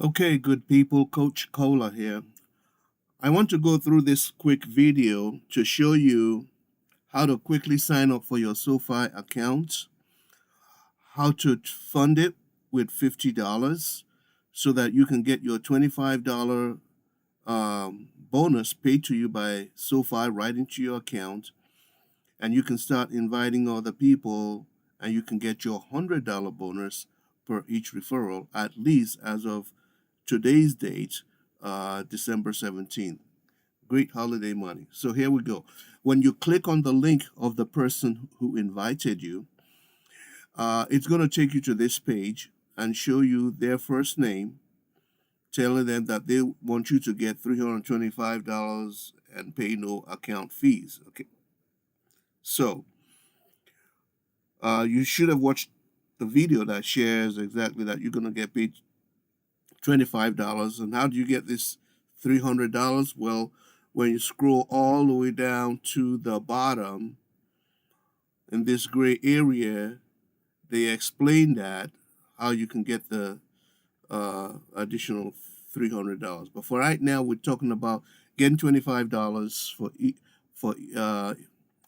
Okay, good people, Coach Kola here. I want to go through this quick video to show you how to quickly sign up for your SoFi account, how to fund it with $50 so that you can get your $25 bonus paid to you by SoFi right into your account, and you can start inviting other people and you can get your $100 bonus per each referral, at least as of today's date, December 17th. Great holiday money. So here we go. When you click on the link of the person who invited you, it's going to take you to this page and show you their first name, telling them that they want you to get $325 and pay no account fees. Okay. So you should have watched the video that shares exactly that you're going to get paid $25. And how do you get this $300? Well, when you scroll all the way down to the bottom in this gray area, they explain that how you can get the additional $300. But for right now, we're talking about getting $25 for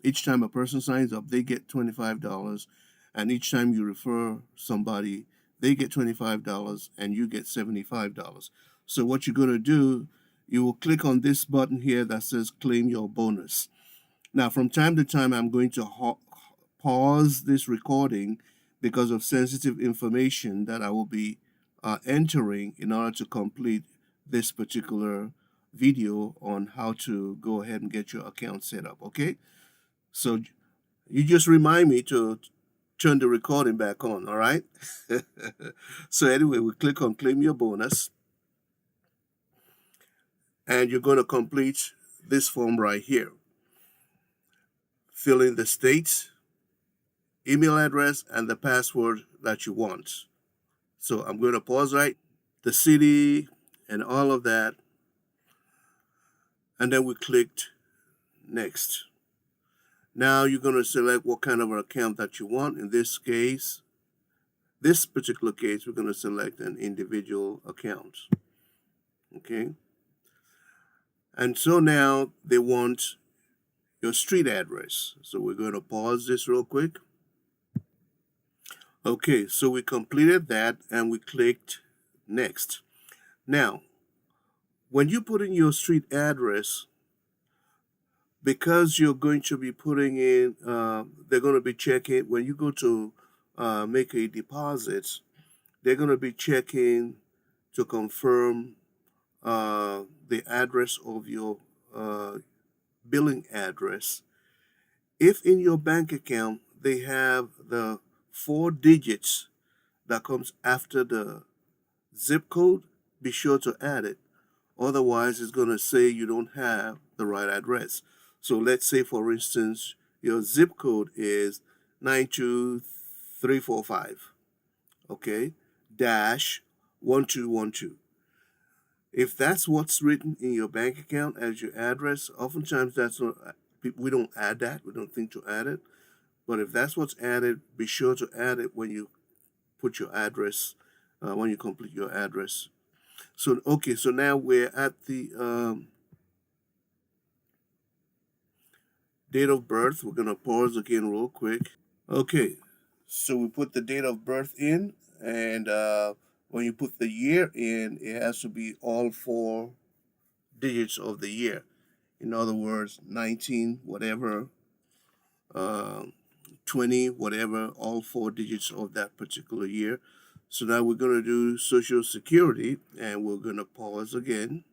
each time a person signs up. They get $25, and each time you refer somebody, they get $25, and you get $75. So what you're going to do, you will click on this button here that says claim your bonus. Now, from time to time, I'm going to pause this recording because of sensitive information that I will be entering in order to complete this particular video on how to go ahead and get your account set up. Okay, so you just remind me to turn the recording back on. All right. So anyway, we click on claim your bonus, and you're going to complete this form right here. Fill in the state, email address, and the password that you want. So I'm going to pause right, the city, and all of that. And then we clicked next. Now you're going to select what kind of an account that you want. In this case, this particular case, we're going to select an individual account. Okay. And so now they want your street address. So we're going to pause this real quick. Okay, so we completed that and we clicked next. Now, when you put in your street address, because you're going to be putting in, they're going to be checking, when you go to make a deposit, they're going to be checking to confirm the address of your billing address. If in your bank account they have the 4 digits that comes after the zip code, be sure to add it. Otherwise, it's going to say you don't have the right address. So let's say, for instance, your zip code is 92345, okay, dash 1212. If that's what's written in your bank account as your address, oftentimes that's not, we don't add that. We don't think to add it. But if that's what's added, be sure to add it when you put your address, when you complete your address. So, okay, so now we're at the date of birth. We're going to pause again real quick. Okay, so we put the date of birth in, and when you put the year in, it has to be all 4 digits of the year. In other words, 19, whatever, 20, whatever, all 4 digits of that particular year. So now we're going to do Social Security, and we're going to pause again.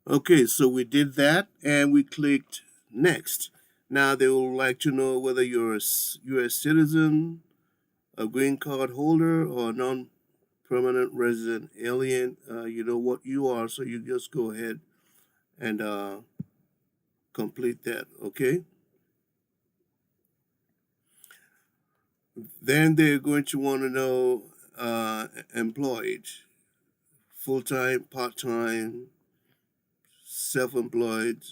Okay, so we did that, and we clicked Next. Now they will like to know whether you're a U.S. citizen, a green card holder, or a non-permanent resident alien. You know what you are, so you just go ahead and complete that, okay? Then they're going to want to know employed, full-time, part-time, self-employed,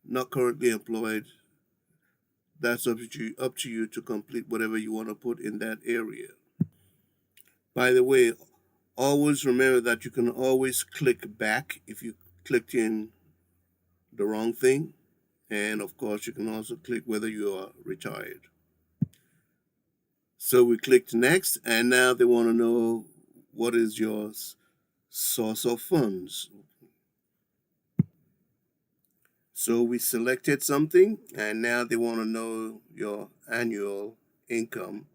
not currently employed. That's up to you to complete whatever you want to put in that area. By the way, always remember that you can always click back if you clicked in the wrong thing. And of course, you can also click whether you are retired. So we clicked next, and now they want to know what is your source of funds. So we selected something, and now they want to know your annual income.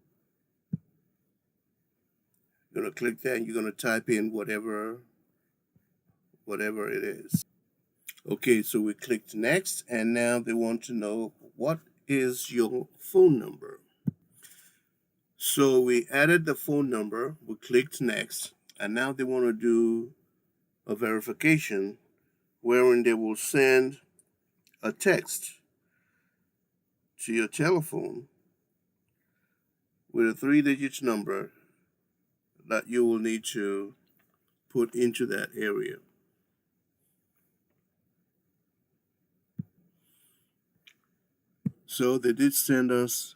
You're going to click that, and you're going to type in whatever it is. Okay, so we clicked next, and now they want to know what is your phone number. So we added the phone number, we clicked next, and now they want to do a verification wherein they will send a text to your telephone with a 3-digit number that you will need to put into that area. So they did send us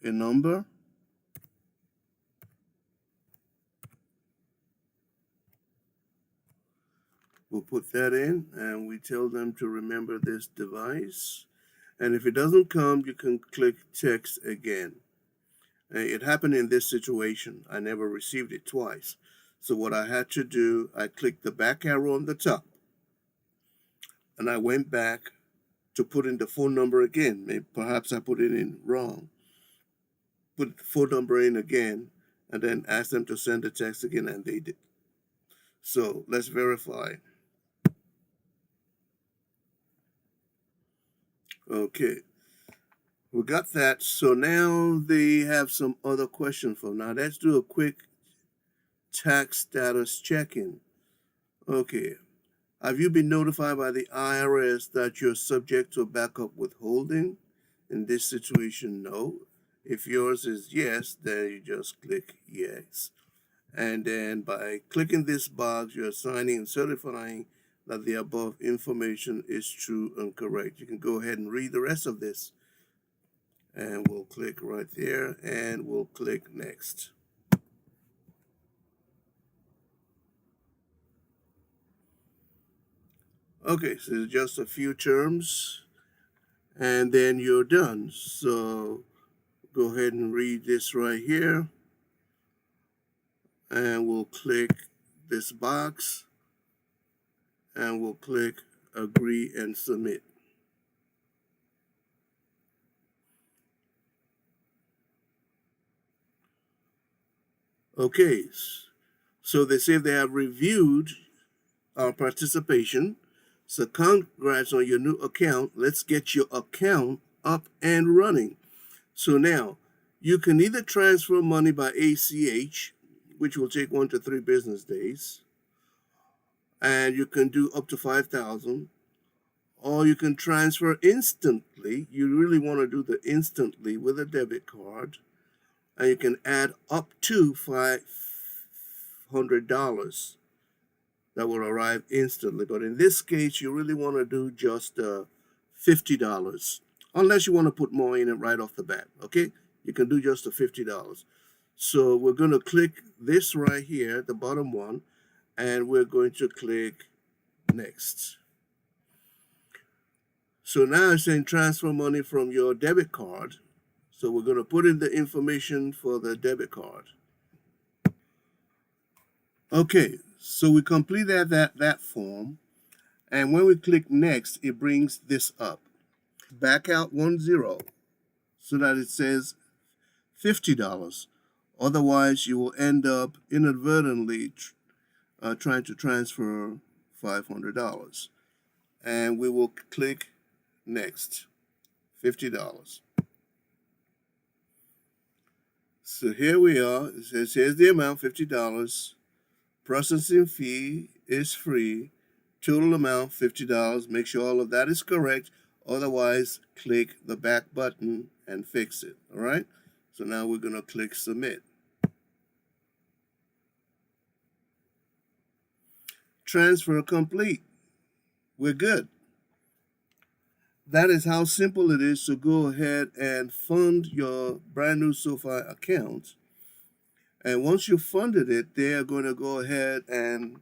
a number. We'll put that in, and we tell them to remember this device. And if it doesn't come, you can click text again. It happened in this situation. I never received it twice. So what I had to do, I clicked the back arrow on the top, and I went back to put in the phone number again. Maybe perhaps I put it in wrong. Put the phone number in again, and then asked them to send the text again, and they did. So let's verify. Okay, we got that. So now they have some other questions for now. Let's do a quick tax status check-in. Okay, have you been notified by the IRS that you're subject to backup withholding? In this situation, no. If yours is yes, then you just click yes. And then by clicking this box, you're signing and certifying that the above information is true and correct. You can go ahead and read the rest of this. And we'll click right there, and we'll click next. Okay, so just a few terms, and then you're done. So go ahead and read this right here, and we'll click this box, and we'll click agree and submit. Okay, so they say they have reviewed our participation. So congrats on your new account. Let's get your account up and running. So now you can either transfer money by ACH, which will take 1 to 3 business days, and you can do up to 5,000, or you can transfer instantly. You really want to do the instantly with a debit card, and you can add up to $500 that will arrive instantly. But in this case, you really want to do just $50, unless you want to put more in it right off the bat. Okay, you can do just the $50. So we're going to click this right here, the bottom one, and we're going to click next. So now it's saying transfer money from your debit card. So we're going to put in the information for the debit card. Okay, so we completed that form, and when we click next, it brings this up. Back out 10 so that it says $50. Otherwise, you will end up inadvertently trying to transfer $500. And we will click next, $50. So here we are. It says here's the amount, $50. Processing fee is free. Total amount, $50. Make sure all of that is correct. Otherwise, click the back button and fix it. All right? So now we're going to click submit. Transfer complete. We're good. That is how simple it is to go ahead and fund your brand new SoFi account. And once you funded it, they are going to go ahead and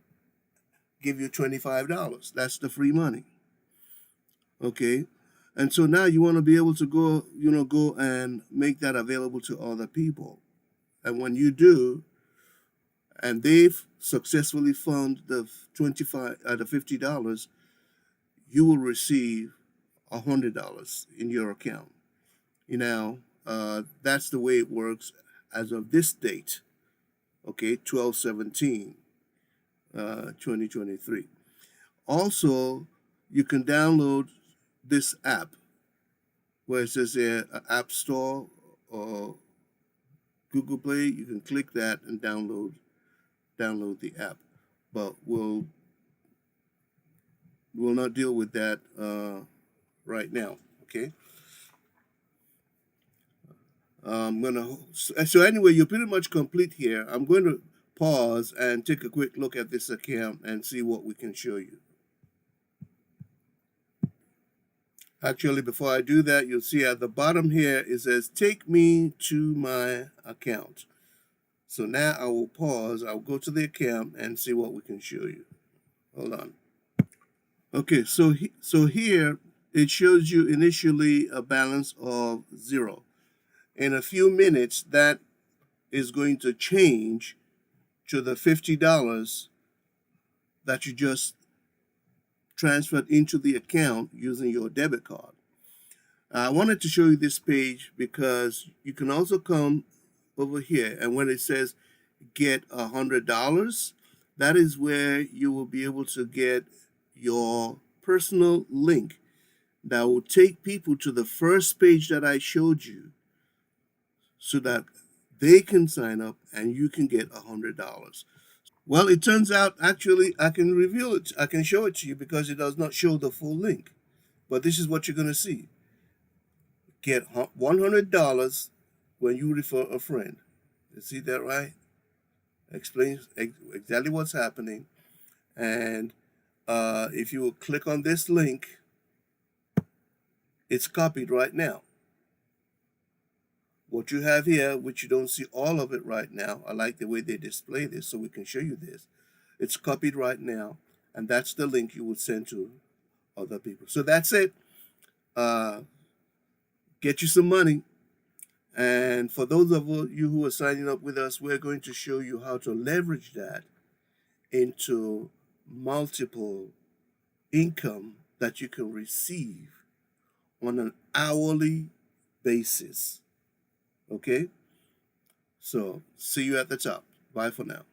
give you $25. That's the free money. Okay. And so now you want to be able to go and make that available to other people. And when you do, and they've successfully funded the $50, you will receive $100 in your account. That's the way it works as of this date. Okay, 12/17, 2023. Also, you can download this app where it says there App Store or Google Play. You can click that and download the app. But we'll not deal with that right now. Okay. So anyway, you're pretty much complete here. I'm going to pause and take a quick look at this account and see what we can show you. Actually, before I do that, you'll see at the bottom here, it says, take me to my account. So now I will pause. I'll go to the account and see what we can show you. Hold on. Okay, so here it shows you initially a balance of 0. In a few minutes, that is going to change to the $50 that you just transferred into the account using your debit card. I wanted to show you this page because you can also come over here, and when it says get $100, that is where you will be able to get your personal link that will take people to the first page that I showed you so that they can sign up and you can get $100. Well, it turns out actually I can reveal it. I can show it to you because it does not show the full link. But this is what you're going to see. Get $100 when you refer a friend. You see that, right? Explains exactly what's happening. And if you will click on this link, it's copied right now. What you have here, which you don't see all of it right now, I like the way they display this so we can show you this. It's copied right now, and that's the link you would send to other people. So that's it. Get you some money. And for those of you who are signing up with us, we're going to show you how to leverage that into multiple income that you can receive on an hourly basis. Okay? So, see you at the top. Bye for now.